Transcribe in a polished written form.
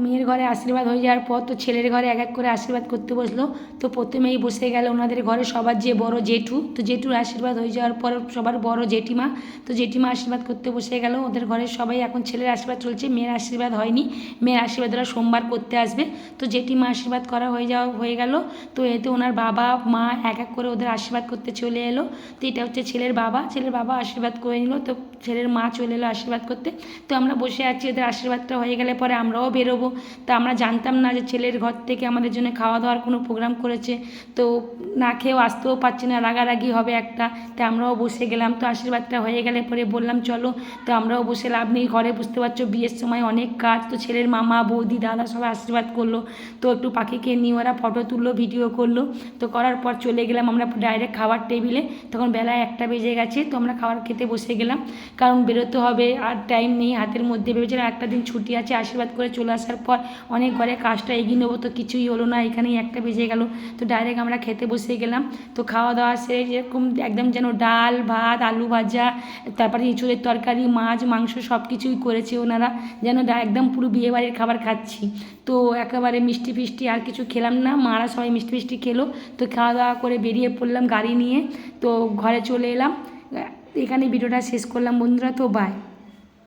মেয়ের ঘরে আশীর্বাদ হয়ে যাওয়ার পর তো ছেলের ঘরে এক এক করে আশীর্বাদ করতে বসলো। তো প্রথমেই বসে গেল ওনাদের ঘরে সবার যে বড় জেঠু, তো জেঠুর আশীর্বাদ হয়ে যাওয়ার পর সবার বড় জেঠিমা, তো জেঠিমা আশীর্বাদ করতে বসে গেল। ওদের ঘরের সবাই এখন ছেলের আশীর্বাদ চলছে, মেয়ের আশীর্বাদ হয়নি, মেয়ের আশীর্বাদ ওরা সোমবার করতে আসবে। তো জেঠিমা আশীর্বাদ করা হয়ে গেল। তো এতে ওনার বাবা মা এক এক করে ওদের আশীর্বাদ করতে চলে এলো। তো এটা হচ্ছে ছেলের বাবা আশীর্বাদ করে নিল। তো ছেলের মা চলে এলো আশীর্বাদ করতে। তো আমরা বসে আছি, ওদের আশীর্বাদটা হয়ে গেলে পরে আমরাও বেরোবো। তা আমরা জানতাম না যে ছেলের ঘর থেকে আমাদের জন্য খাওয়া দাওয়ার কোনো প্রোগ্রাম করেছে। তো না খেয়েও আসতেও পারছি না, রাগারাগি হবে একটা। তো আমরাও বসে গেলাম। তো আশীর্বাদটা হয়ে গেলে পরে বললাম চলো। তো আমরাও বসে লাভ নেই, ঘরে বুঝতে পারছো বিয়ের সময় অনেক কাজ। তো ছেলের মামা বৌদি দাদা সবাই আশীর্বাদ করলো। তো একটু পাখিকে নিয়ে ওরা ফটো তুললো, ভিডিও করলো। তো করার পর চলে গেলাম আমরা ডাইরেক্ট খাবার টেবিলে। তখন বেলায় 1টা বেজে গেছে। তো আমরা খাবার খেতে বসে গেলাম, কারণ বেরোতে হবে আর টাইম নেই হাতের মধ্যে। ভেবেছিলাম একটা দিন ছুটি আছে, আশীর্বাদ করে চলে আসার পর অনেক ঘরে কাজটা এগিয়ে নেবো, তো কিছুই হলো না, এখানেই 1টা বেজে গেল। তো ডাইরেক্ট আমরা খেতে বসে গেলাম। তো খাওয়া দাওয়া সেরে যেরকম একদম যেন ডাল ভাত আলু ভাজা, তারপরে এঁচুড়ের তরকারি মাছ মাংস সব কিছুই করেছে ওনারা, যেন একদম পুরো বিয়েবাড়ির খাবার খাচ্ছি। তো একেবারে মিষ্টি ফিষ্টি আর কিছু খেলাম না, মারা সবাই মিষ্টি ফিষ্টি খেলো। তো খাওয়া দাওয়া করে বেরিয়ে পড়লাম গাড়ি নিয়ে। তো ঘরে চলে এলাম। এখানে ভিডিওটা শেষ করলাম বন্ধুরা, তো বাই।